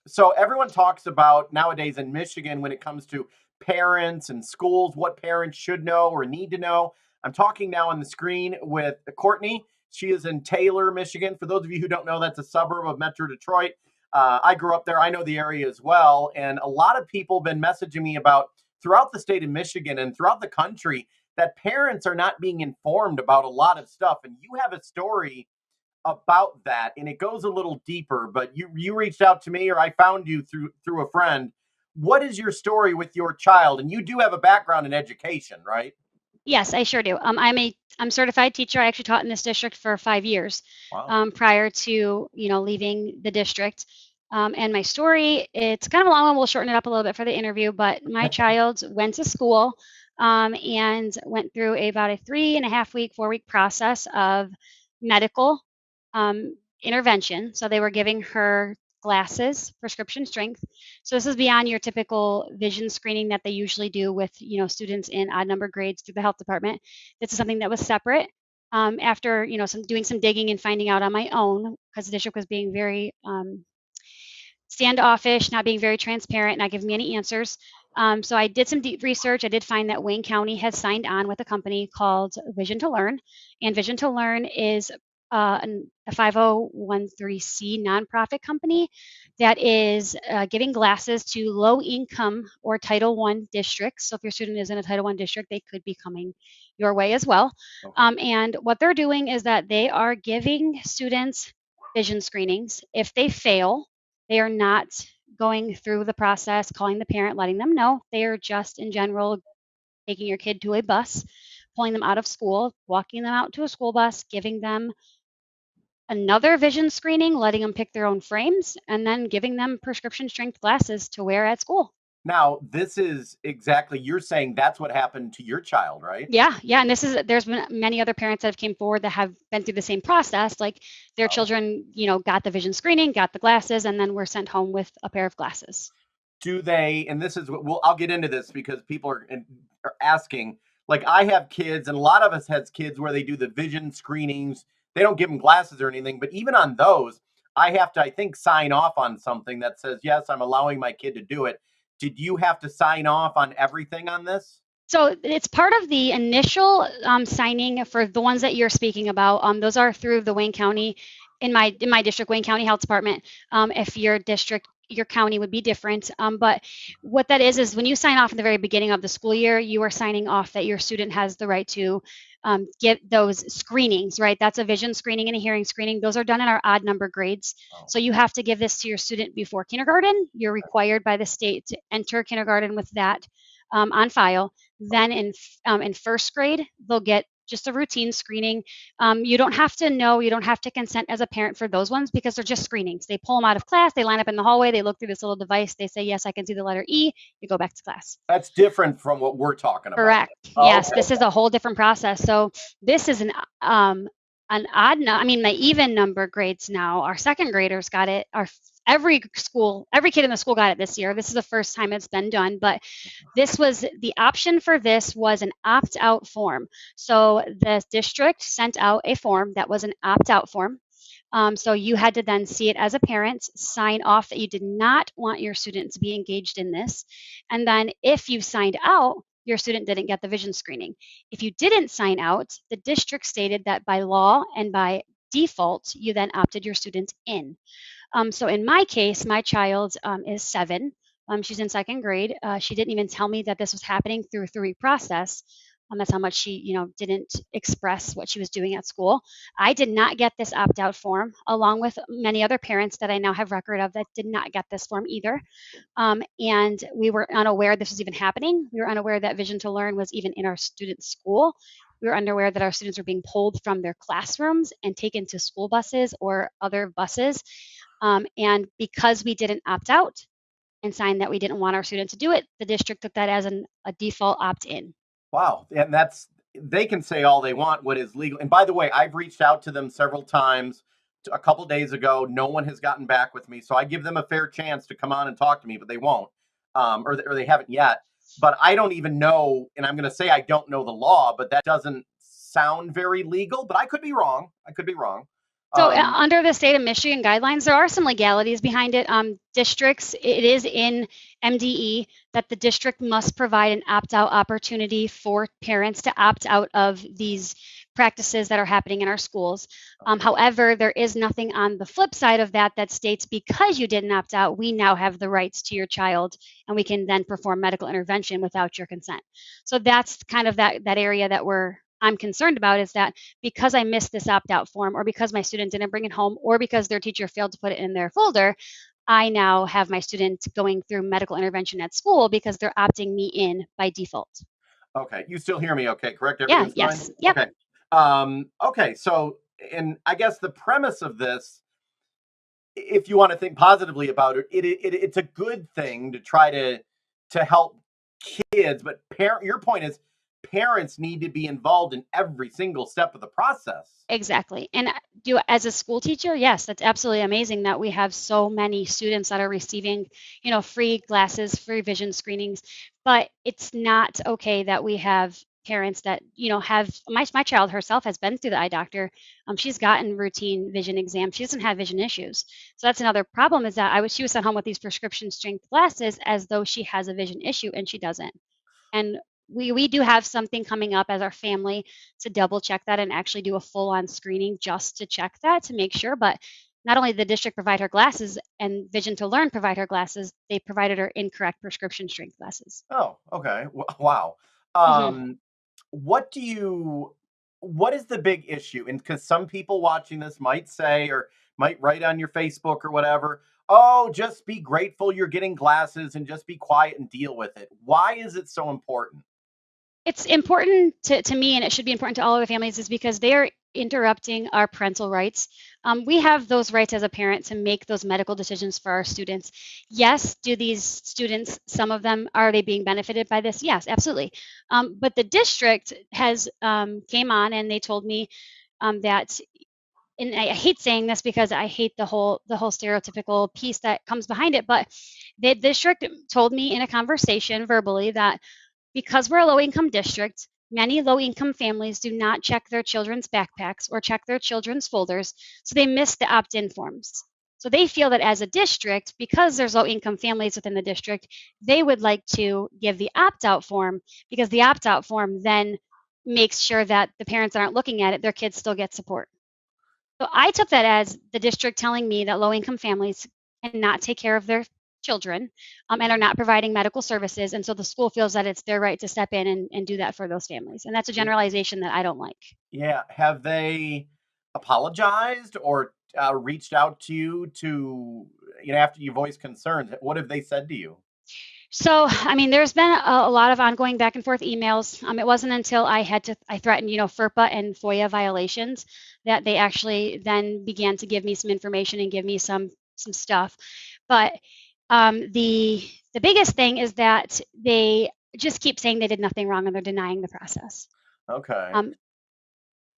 So everyone talks about nowadays in Michigan when it comes to parents and schools, what parents should know or need to know. I'm talking now on the screen with Courtney. She is in Taylor, Michigan. For those of you who don't know, that's a suburb of Metro Detroit. I grew up there. I know the area as well. And a lot of people have been messaging me about throughout the state of Michigan and throughout the country that parents are not being informed about a lot of stuff. And you have a story about that, and it goes a little deeper, but you reached out to me, or I found you through a friend. What is your story with your child? And you do have a background in education, right? Yes, I sure do. I'm certified teacher. I actually taught in this district for 5 years Wow. prior to leaving the district. And my story, it's kind of a long one. We'll shorten it up a little bit for the interview. But my child went to school and went through about a 3.5 week, 4 week process of medical intervention. So they were giving her glasses, prescription strength. So this is beyond your typical vision screening that they usually do with students in odd number grades through the health department. This is something that was separate. After doing some digging and finding out on my own, because the district was being very standoffish, not being very transparent, not giving me any answers. So I did some deep research. I did find that Wayne County has signed on with a company called Vision to Learn, and Vision to Learn is a 5013C nonprofit company that is giving glasses to low income or Title I districts. So if your student is in a Title I district, they could be coming your way as well. Okay. And what they're doing is that they are giving students vision screenings. If they fail, they are not going through the process, calling the parent, letting them know. They are just in general taking your kid to a bus, pulling them out of school, walking them out to a school bus, giving them another vision screening, letting them pick their own frames, and then giving them prescription strength glasses to wear at school. Now, this is exactly, you're saying that's what happened to your child, right? Yeah, and there's been many other parents that have came forward that have been through the same process. Like their Oh. children, got the vision screening, got the glasses, and then were sent home with a pair of glasses. Do they, and this is what I'll get into this because people are asking, like, I have kids and a lot of us has kids where they do the vision screenings. They don't give them glasses or anything, but even on those, I have to, I think, sign off on something that says, yes, I'm allowing my kid to do it. Did you have to sign off on everything on this? So it's part of the initial signing for the ones that you're speaking about. Those are through the Wayne County, in my district, Wayne County Health Department. If your district, your county would be different. But what that is when you sign off in the very beginning of the school year, you are signing off that your student has the right to get those screenings, right? That's a vision screening and a hearing screening. Those are done in our odd number grades. Oh, So you have to give this to your student before kindergarten. You're required by the state to enter kindergarten with that on file. Then okay. in first grade, they'll get just a routine screening. You don't have to know, you don't have to consent as a parent for those ones because they're just screenings. They pull them out of class, they line up in the hallway, they look through this little device, they say, yes, I can see the letter E, you go back to class. That's different from what we're talking about. Correct. Oh, Yes, okay. this is a whole different process. So this is an odd I mean my even number grades now. Our second graders got it. Our every school, every kid in the school got it this year. This is the first time it's been done, but this was the option for this was an opt-out form. So the district sent out a form that was an opt-out form. So you had to then see it as a parent, sign off that you did not want your student to be engaged in this. And then if you signed out, your student didn't get the vision screening. If you didn't sign out, the district stated that by law and by default, you then opted your student in. So in my case, my child is 7. She's in second grade. She didn't even tell me that this was happening through a 3 process. That's how much she, didn't express what she was doing at school. I did not get this opt-out form, along with many other parents that I now have record of that did not get this form either. And we were unaware this was even happening. We were unaware that Vision to Learn was even in our students' school. We were unaware that our students were being pulled from their classrooms and taken to school buses or other buses. And because we didn't opt out and sign that we didn't want our student to do it, the district took that as a default opt in. Wow. And that's, they can say all they want what is legal. And by the way, I've reached out to them several times. A couple days ago, no one has gotten back with me. So I give them a fair chance to come on and talk to me, but they won't, or they haven't yet. But I don't even know, and I'm going to say I don't know the law, but that doesn't sound very legal. But I could be wrong. I could be wrong. So, under the state of Michigan guidelines, there are some legalities behind it. Districts, it is in MDE that the district must provide an opt-out opportunity for parents to opt out of these practices that are happening in our schools. However, there is nothing on the flip side of that that states because you didn't opt out, we now have the rights to your child, and we can then perform medical intervention without your consent. So that's kind of that area that I'm concerned about, is that because I missed this opt out form, or because my student didn't bring it home, or because their teacher failed to put it in their folder, I now have my student going through medical intervention at school because they're opting me in by default. Okay, you still hear me? Okay, correct. Yeah, Everything's fine. yes, yep, Okay. Okay. So, and I guess the premise of this, if you want to think positively about it, it's a good thing to try to help kids. But your point is, parents need to be involved in every single step of the process. exactly. And do as a school teacher, yes, that's absolutely amazing that we have so many students that are receiving, free glasses, free vision screenings. But it's not okay that we have parents that have my child herself has been through the eye doctor. She's gotten routine vision exams. She doesn't have vision issues. So that's another problem, is that she was sent home with these prescription strength glasses as though she has a vision issue, and she doesn't. And we do have something coming up as our family to double check that and actually do a full on screening just to check that, to make sure. But not only did the district provide her glasses and Vision to Learn provide her glasses, they provided her incorrect prescription strength glasses. Oh, okay. Wow. Hmm. Um, what do you? What is the big issue? And because some people watching this might say, or might write on your Facebook or whatever, oh, just be grateful you're getting glasses and just be quiet and deal with it. Why is it so important? It's important to me, and it should be important to all of the families, is because they are interrupting our parental rights. We have those rights as a parent to make those medical decisions for our students. Yes, do these students, some of them, are they being benefited by this? Yes, absolutely. But the district has came on and they told me that, and I hate saying this because I hate the whole stereotypical piece that comes behind it, but the district told me in a conversation verbally that because we're a low income district, many low income families do not check their children's backpacks or check their children's folders, so they miss the opt in forms. So they feel that as a district, because there's low income families within the district, they would like to give the opt out form, because the opt out form then makes sure that the parents aren't looking at it, their kids still get support. So I took that as the district telling me that low income families cannot take care of their children, and are not providing medical services. And so the school feels that it's their right to step in and do that for those families. And that's a Y- generalization that I don't like. Yeah. Have they apologized or reached out to you to, after you voiced concerns? What have they said to you? So, I mean, there's been a lot of ongoing back and forth emails. It wasn't until I threatened, FERPA and FOIA violations, that they actually then began to give me some information and give me some stuff. But the biggest thing is that they just keep saying they did nothing wrong, and they're denying the process. Okay. Um,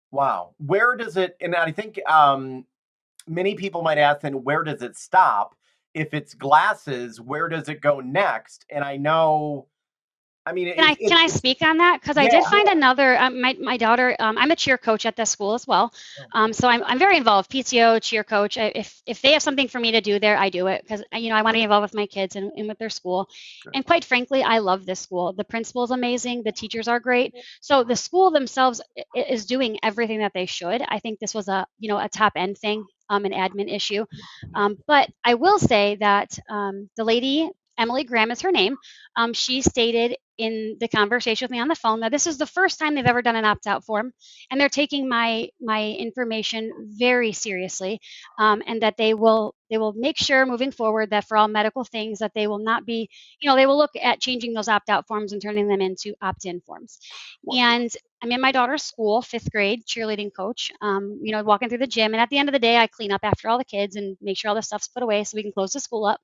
Wow. Where does it, and I think many people might ask, then where does it stop? If it's glasses, where does it go next? And I know, I mean, can I speak on that? Because I yeah. did find another. My daughter. I'm a cheer coach at the school as well. Oh, So I'm very involved. PTO, cheer coach. If they have something for me to do there, I do it, because I want to be involved with my kids and with their school. good. And quite frankly, I love this school. The principal's amazing. The teachers are great. So the school themselves is doing everything that they should. I think this was a top end thing, an admin issue. But I will say that the lady, Emily Graham is her name. She stated in the conversation with me on the phone that this is the first time they've ever done an opt-out form, and they're taking my information very seriously, and that they will make sure moving forward that for all medical things that they will not be, they will look at changing those opt-out forms and turning them into opt-in forms. What? And I'm in my daughter's school, fifth grade cheerleading coach, walking through the gym, and at the end of the day, I clean up after all the kids and make sure all the stuff's put away so we can close the school up.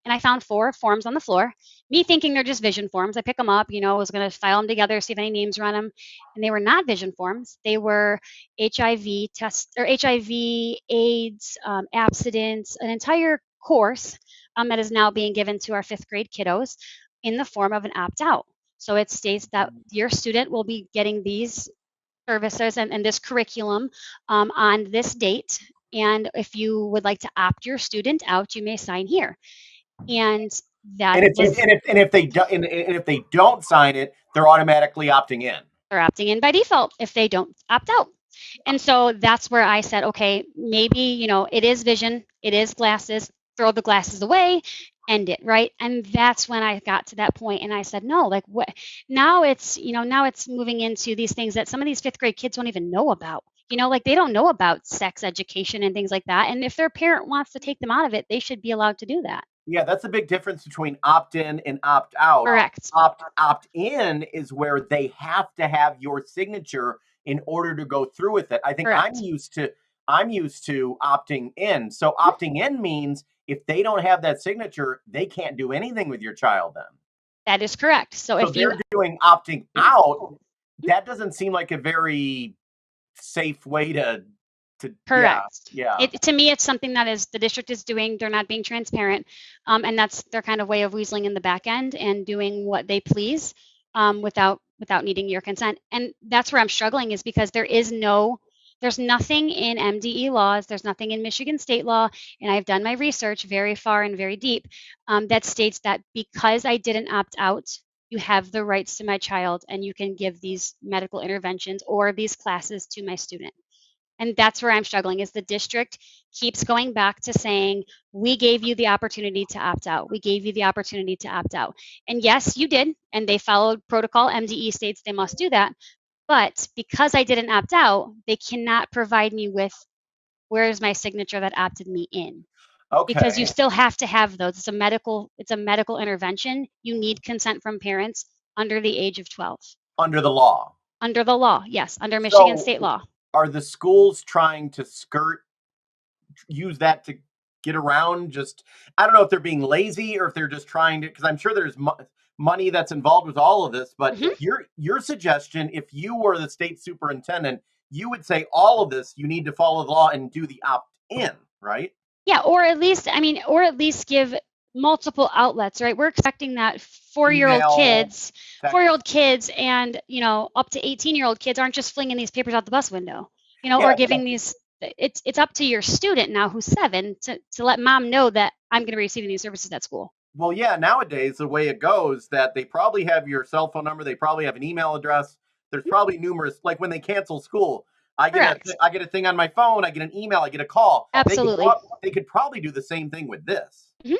And I found 4 forms on the floor, me thinking they're just vision forms. I pick them up, was going to file them together, see if any names are on them. And they were not vision forms. They were HIV test, or HIV, AIDS, abstinence, an entire course that is now being given to our fifth grade kiddos in the form of an opt out. So it states that your student will be getting these services and this curriculum on this date. And if you would like to opt your student out, you may sign here. And that And if was, and if they don't sign it, they're automatically opting in. they're opting in by default if they don't opt out. And so that's where I said, okay, maybe, it is vision, it is glasses, throw the glasses away, end it, right? And that's when I got to that point and I said, no, like what now it's moving into these things that some of these fifth grade kids don't even know about. Like they don't know about sex education and things like that. And if their parent wants to take them out of it, they should be allowed to do that. Yeah, that's a big difference between opt in and opt out. Correct. Opt in is where they have to have your signature in order to go through with it. I think Correct. I'm used to opting in. So opting in means if they don't have that signature, they can't do anything with your child then. That is correct. So So if you they're doing opting out. That doesn't seem like a very safe way to yeah, Correct. yeah. To me, it's something that is the district is doing. They're not being transparent, and that's their kind of way of weaseling in the back end and doing what they please, without needing your consent. And that's where I'm struggling is because there's nothing in MDE laws, there's nothing in Michigan state law, and I've done my research very far and very deep, that states that because I didn't opt out, you have the rights to my child, and you can give these medical interventions or these classes to my student. And that's where I'm struggling is the district keeps going back to saying, we gave you the opportunity to opt out. We gave you the opportunity to opt out. And yes, you did. And they followed protocol. MDE states they must do that. But because I didn't opt out, they cannot provide me with where's my signature that opted me in. Because you Okay. still have to have those. It's a medical intervention. You need consent from parents under the age of 12. Under the law. Under the law, yes, under Michigan So state law. are the schools trying to use that to get around? Just I don't know if they're being lazy or if they're just trying to, because I'm sure there's money that's involved with all of this. But Mhm. your suggestion, if you were the state superintendent, you would say all of this you need to follow the law and do the opt in, right? Yeah, or at least give multiple outlets, right? We're expecting that Email, text. 4-year-old kids and, up to 18-year-old kids aren't just flinging these papers out the bus window, Yeah, or giving these, it's up to your student now who's 7 to let mom know that I'm going to be receiving these services at school. well, yeah, nowadays the way it goes that they probably have your cell phone number, they probably have an email address. There's Mhm. probably numerous, like when they cancel school, Correct. I get a thing on my phone, I get an email, I get a call. Absolutely. They could probably do the same thing with this. Mhm.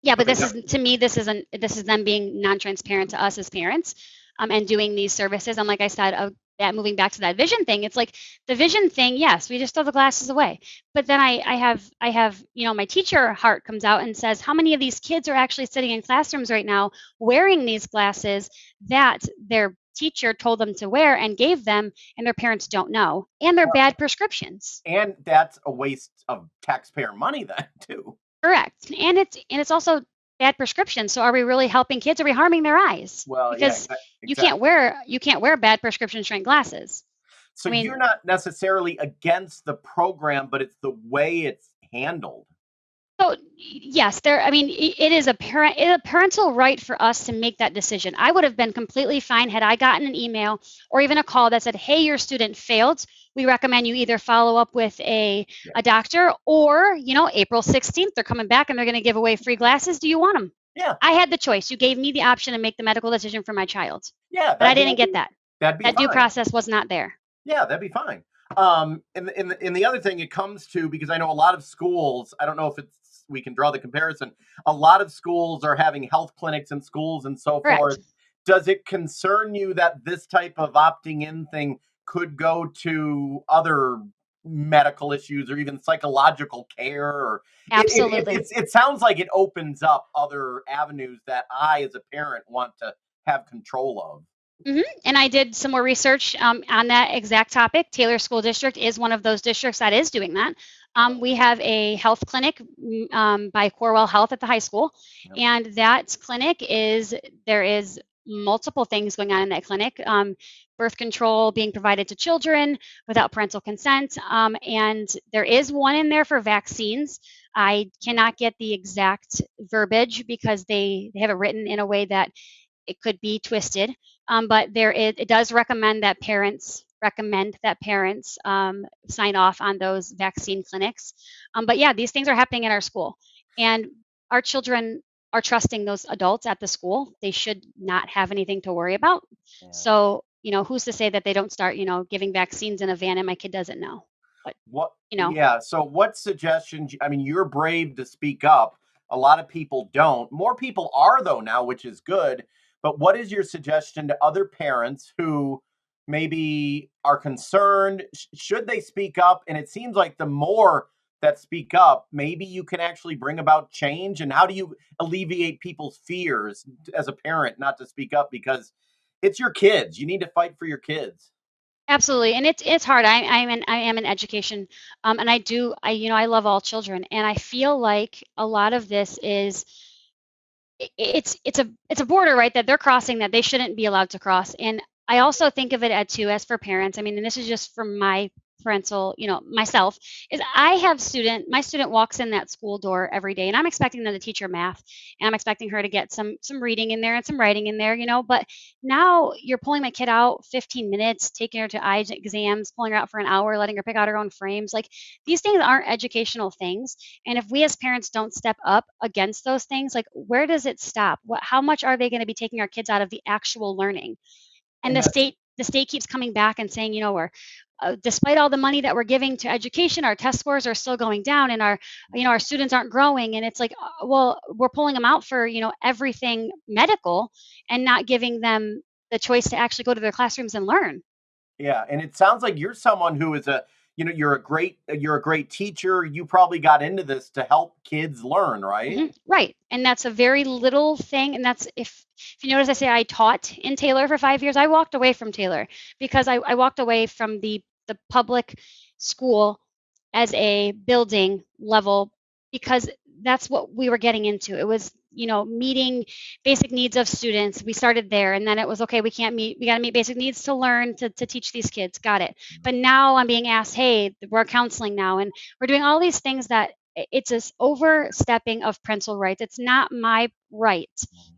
Yeah, So but they this got is to me, this is them being non-transparent to us as parents, and doing these services. And like I said, that moving back to that vision thing, it's like the vision thing. Yes, we just throw the glasses away, but then I have my teacher heart comes out and says, how many of these kids are actually sitting in classrooms right now wearing these glasses that their teacher told them to wear and gave them, and their parents don't know, and they're bad prescriptions. and that's a waste of taxpayer money then too. Correct. And it's also bad prescription. So are we really helping kids? Are we harming their eyes? Well, yeah, Because exactly. you can't wear bad prescription strength glasses. So I mean, you're not necessarily against the program, but it's the way it's handled. so yes, there. I mean, it is a parental right for us to make that decision. I would have been completely fine had I gotten an email or even a call that said, "Hey, your student failed. We recommend you either follow up with Yeah. a doctor or April 16th they're coming back and they're going to give away free glasses. Do you want them?" Yeah. I had the choice. You gave me the option to make the medical decision for my child, Yeah, but I didn't get that. that'd be That due fine. process was not there. Yeah, that'd be fine. And the other thing it comes to, because I know a lot of schools, I don't know if it's we can draw the comparison. A lot of schools are having health clinics in schools and so Correct. forth. Does it concern you that this type of opting in thing could go to other medical issues or even psychological care? Or Absolutely. it sounds like it opens up other avenues that I, as a parent, want to have control of. And I did some more research on that exact topic. Taylor School District is one of those districts that is doing that. We have a health clinic by Corewell Health at the high school, Yep. and that clinic there is multiple things going on in that clinic. Birth control being provided to children without parental consent, and there is one in there for vaccines. I cannot get the exact verbiage because they have it written in a way that it could be twisted, but it does recommend that parents recommend that parents sign off on those vaccine clinics. But yeah, these things are happening in our school, and our children are trusting those adults at the school. They should not have anything to worry about. Yeah. So, who's to say that they don't start, giving vaccines in a van and my kid doesn't know? But, What you know, yeah, so what suggestions I mean, you're brave to speak up. A lot of people don't. More people are though now, which is good. But what is your suggestion to other parents who maybe are concerned? Should they speak up? And it seems like the more that speak up, maybe you can actually bring about change. And how do you alleviate people's fears as a parent not to speak up because it's your kids. You need to fight for your kids. absolutely, and it's hard. I am in education, and I love all children, and I feel like a lot of this is it's a border, right, that they're crossing that they shouldn't be allowed to cross. And I also think of it at too as for parents. I mean, and this is just from my parental, myself, is I have my student walks in that school door every day, and I'm expecting them to teach her math, and I'm expecting her to get some reading in there and some writing in there, but now you're pulling my kid out 15 minutes, taking her to eye exams, pulling her out for an hour, letting her pick out her own frames. Like, these things aren't educational things, and if we as parents don't step up against those things, like, where does it stop? How much are they going to be taking our kids out of the actual learning? And And the that's state the state keeps coming back and saying, we're despite all the money that we're giving to education, our test scores are still going down, and our students aren't growing. And it's like, well, we're pulling them out for everything medical, and not giving them the choice to actually go to their classrooms and learn. Yeah, and it sounds like you're someone who is you're a great teacher. You probably got into this to help kids learn, right? Right, and that's a very little thing, and that's if you notice, I say I taught in Taylor for 5 years. I walked away from Taylor because I walked away from the public school as a building level, because that's what we were getting into. It was, meeting basic needs of students. We started there, and then it was, okay, we got to meet basic needs to learn to teach these kids. Got it. But now I'm being asked, hey, we're counseling now, and we're doing all these things that it's this overstepping of parental rights. It's not my right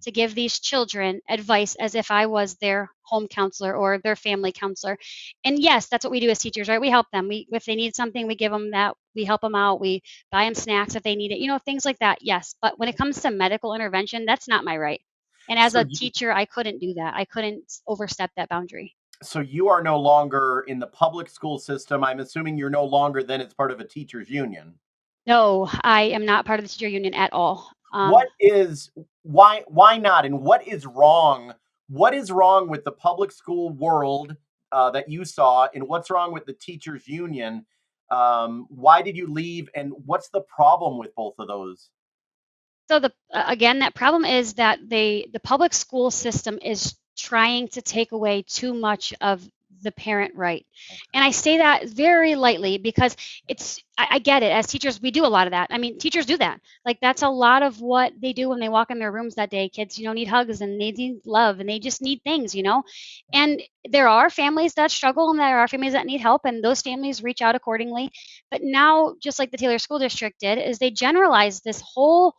to give these children advice as if I was their home counselor or their family counselor. And yes, that's what we do as teachers, right? We help them. If they need something, we give them that. We help them out. We buy them snacks if they need it, things like that. Yes. But when it comes to medical intervention, that's not my right. And as So a you teacher, I couldn't do that. I couldn't overstep that boundary. so you are no longer in the public school system. I'm assuming you're no longer then it's part of a teachers union. No, I am not part of the teacher union at all. What is why not and what is wrong? What is wrong with the public school world that you saw and what's wrong with the teachers union? Why did you leave and what's the problem with both of those? So again, that problem is that the public school system is trying to take away too much of the parent right. And I say that very lightly because I get it. As teachers, we do a lot of that. I mean, teachers do that. Like, that's a lot of what they do when they walk in their rooms that day. Kids, need hugs, and they need love, and they just need things. And there are families that struggle, and there are families that need help, and those families reach out accordingly. But now, just like the Taylor School District did, is they generalize this whole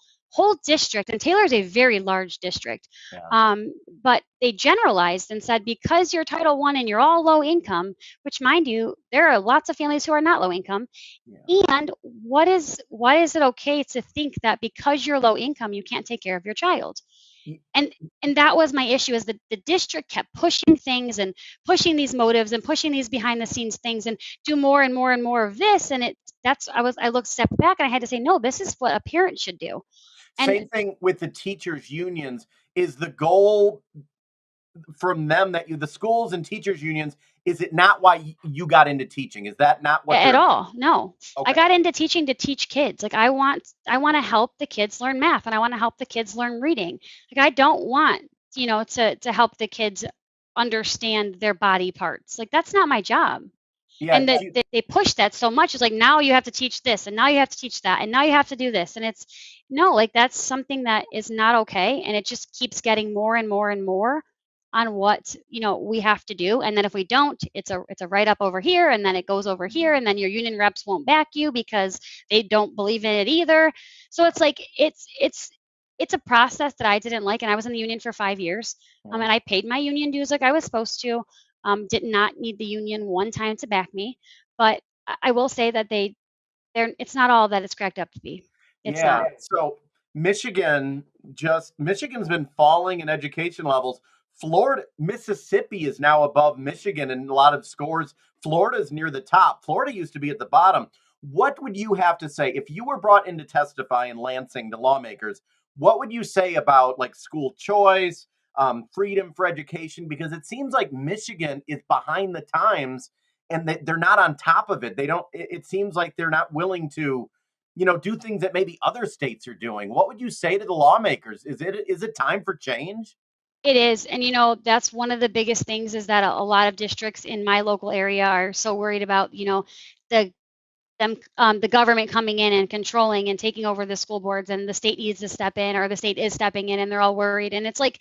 district, and Taylor is a very large district. Yeah. But they generalized and said, because you're Title One and you're all low income, which, mind you, there are lots of families who are not low income. Yeah. And why is it okay to think that because you're low income, you can't take care of your child? Y- And and that was my issue, is that the district kept pushing things and pushing these motives and pushing these behind the scenes things, and do more and more and more of this. And I looked stepped back, and I had to say, no, this is what a parent should do. And Same thing with the teachers unions. Is the goal from them that the schools and teachers unions, is it not why you got into teaching? Is that not what at they're all, no. I okay? got into teaching to teach kids. Like, I want to help the kids learn math, and I want to help the kids learn reading. Like, I don't want, to help the kids understand their body parts. Like, that's not my job. Yeah, And that they push that so much. It's like, now you have to teach this, and now you have to teach that, and now you have to do this. And it's no, like, that's something that is not okay. And it just keeps getting more and more and more on what we have to do. And then if we don't, it's a write up over here, and then it goes over here, and then your union reps won't back you because they don't believe in it either. So it's like, it's a process that I didn't like. And I was in the union for 5 years, and yeah. I paid my union dues like I was supposed to. Did not need the union one time to back me, but I will say that they're it's not all that it's cracked up to be. It's Yeah. not. So Michigan's been falling in education levels. Mississippi is now above Michigan in a lot of scores. Florida's near the top. Florida used to be at the bottom. What would you have to say if you were brought in to testify in Lansing to lawmakers? What would you say about like school choice, freedom for education? Because it seems like Michigan is behind the times and they're not on top of it. They don't. It seems like they're not willing to do things that maybe other states are doing. What would you say to the lawmakers? Is it time for change? It is, and that's one of the biggest things is that a lot of districts in my local area are so worried about, the the government coming in and controlling and taking over the school boards, and the state needs to step in, or the state is stepping in, and they're all worried. And it's like,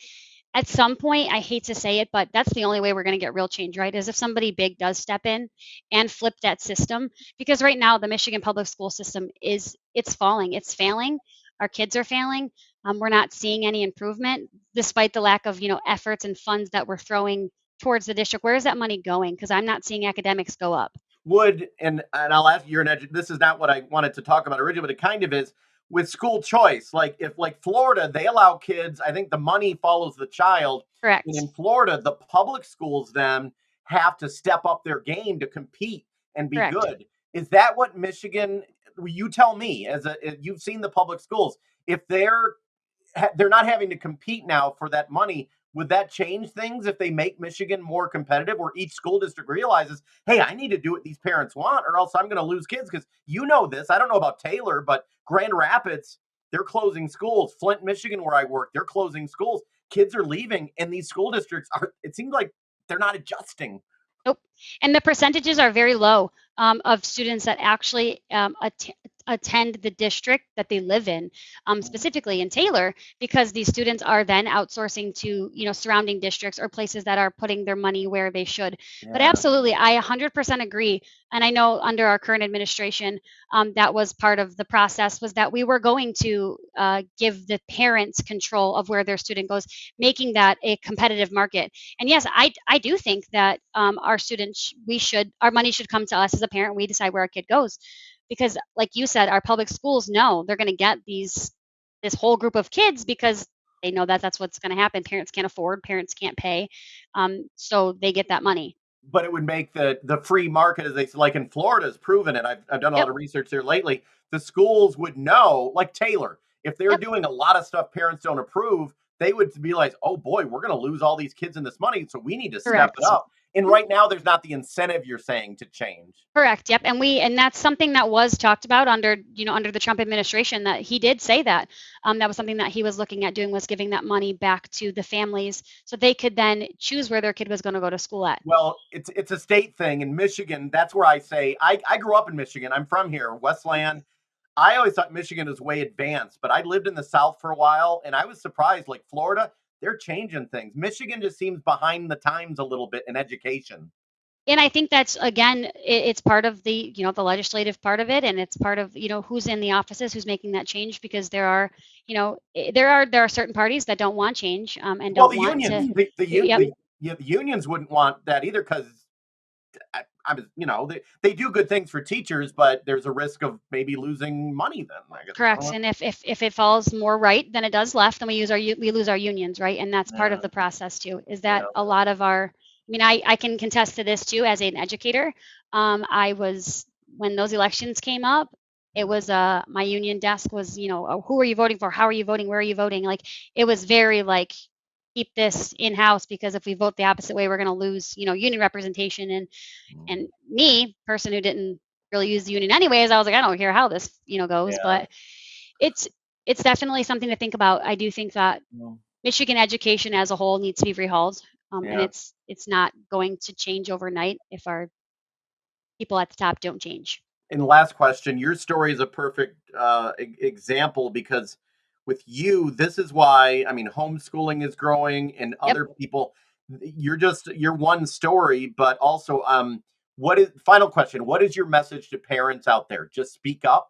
at some point, I hate to say it, but that's the only way we're going to get real change, right? Is if somebody big does step in and flip that system. Because right now, the Michigan public school system it's falling, it's failing. Our kids are failing. We're not seeing any improvement, despite the lack of efforts and funds that we're throwing towards the district. Where is that money going? Because I'm not seeing academics go up. Would and I'll ask you, this is not what I wanted to talk about originally, but it kind of is with school choice. Like if like Florida, they allow kids, I think the money follows the child. And Correct. in Florida, the public schools then have to step up their game to compete and be Correct. good. Is that what Michigan, you tell me, you've seen the public schools, if they're not having to compete now for that money. Would that change things if they make Michigan more competitive, where each school district realizes, hey, I need to do what these parents want, or else I'm going to lose kids? Because this. I don't know about Taylor, but Grand Rapids, they're closing schools. Flint, Michigan, where I work, they're closing schools. Kids are leaving, and these school districts it seems like they're not adjusting. Nope. And the percentages are very low of students that actually attend the district that they live in, specifically in Taylor, because these students are then outsourcing to surrounding districts or places that are putting their money where they should. But Yeah. absolutely, I 100% agree. And I know under our current administration, that was part of the process, was that we were going to give the parents control of where their student goes, making that a competitive market. And yes, I do think that our students, our money should come to us as a parent. We decide where our kid goes, because, like you said, our public schools know they're going to get this whole group of kids because they know that that's what's going to happen. Parents can't afford, parents can't pay, so they get that money. But it would make the free market, as they like in Florida, has proven it. I've done a lot Yep. of research there lately. The schools would know, like Taylor, if they're Yep. doing a lot of stuff parents don't approve, they would be like, oh boy, we're going to lose all these kids in this money, so we need to step it Correct. up. And Mhm. right now, there's not the incentive you're saying to change. Correct. Yep. And that's something that was talked about under under the Trump administration, that he did say that that was something that he was looking at doing, was giving that money back to the families so they could then choose where their kid was going to go to school at. Well, it's a state thing in Michigan. That's where I say I grew up in Michigan. I'm from here, Westland. I always thought Michigan was way advanced, but I lived in the South for a while and I was surprised. Like Florida, they're changing things. Michigan just seems behind the times a little bit in education. And I think that's, again, it's part of the the legislative part of it, and it's part of who's in the offices, who's making that change, because there are there are certain parties that don't want change, and Well, don't the want unions, to. the Yep. yeah, the unions wouldn't want that either because I was, they do good things for teachers, but there's a risk of maybe losing money. Then I guess. I don't Correct. know. And if it falls more right than it does left, then we lose our unions, right? And that's part of Yeah, the process too. Is that yeah. a lot of our, I mean, I can contest to this too as an educator. I was, when those elections came up, it was my union desk was, "Oh, who are you voting for? How are you voting? Where are you voting?" Like, it was very like, keep this in house, because if we vote the opposite way, we're going to lose union representation. And me, person who didn't really use the union anyways, I was like, I don't care how this goes. Yeah. But it's it's definitely something to think about. I do think that Yeah. Michigan education as a whole needs to be rehauled, and Yeah. it's not going to change overnight if our people at the top don't change. And last question, your story is a perfect example because with you, this is why, I mean, homeschooling is growing and Yep. other people, you're one story, but also, what is, final question, what is your message to parents out there? Just speak up.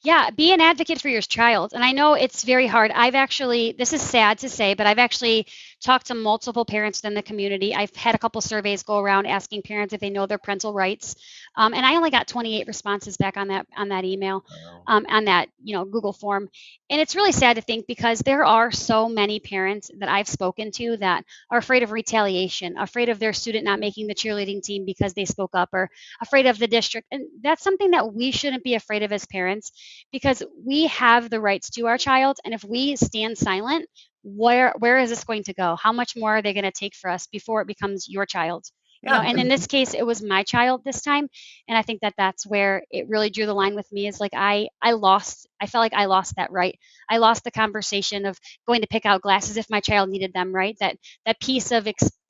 Yeah, be an advocate for your child. And I know it's very hard. I've actually, this is sad to say, but I've actually talked to multiple parents in the community. I've had a couple surveys go around asking parents if they know their parental rights, and I only got 28 responses back on that email, Wow. on that Google form. And it's really sad to think, because there are so many parents that I've spoken to that are afraid of retaliation, afraid of their student not making the cheerleading team because they spoke up, or afraid of the district. And that's something that we shouldn't be afraid of as parents, because we have the rights to our child. And if we stand silent, where is this going to go? How much more are they going to take for us before it becomes your child? Yeah, And in this case, it was my child this time. And I think that that's where it really drew the line with me, is like, I felt like I lost that right. I lost the conversation of going to pick out glasses if my child needed them, right? That piece of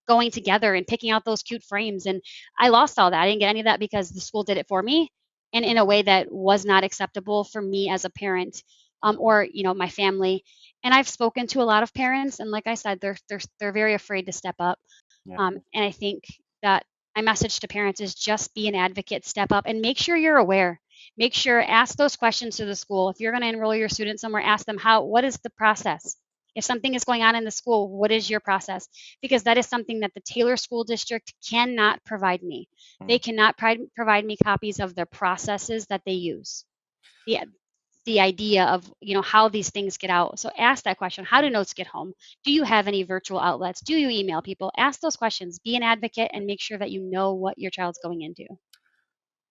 going together and picking out those cute frames. And I lost all that. I didn't get any of that because the school did it for me, and in a way that was not acceptable for me as a parent, or my family. And I've spoken to a lot of parents, and like I said, they're very afraid to step up. yeah, And I think that my message to parents is just be an advocate, step up, and make sure you're aware. Make sure, ask those questions to the school. If you're going to enroll your student somewhere, ask them what is the process? If something is going on in the school, what is your process? Because that is something that the Taylor School District cannot provide me. They mm, cannot provide me copies of their processes that they use. The the idea of how these things get out. So ask that question. How do notes get home? Do you have any virtual outlets? Do you email people? Ask those questions. Be an advocate, and make sure that you know what your child's going into.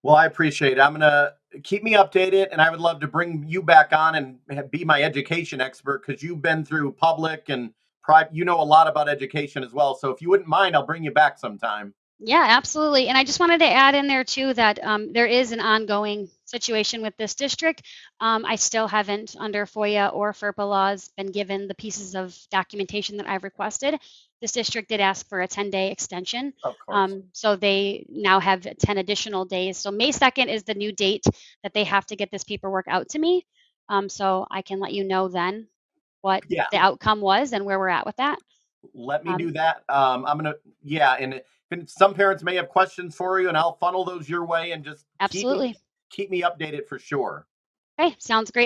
well, I appreciate it. I'm gonna keep me updated, and I would love to bring you back on and be my education expert, because you've been through public and private. You know a lot about education as well. So if you wouldn't mind, I'll bring you back sometime. Yeah, absolutely. And I just wanted to add in there too that there is an ongoing situation with this district. I still haven't, under FOIA or FERPA laws, been given the pieces of documentation that I've requested. This district did ask for a 10-day extension. Of course. So they now have 10 additional days. So May 2nd is the new date that they have to get this paperwork out to me. So I can let you know then what Yeah, the outcome was and where we're at with that. let me do Um, that. I'm gonna, yeah, and some parents may have questions for you, and I'll funnel those your way, and just Absolutely. keep me updated for sure. Okay, sounds great.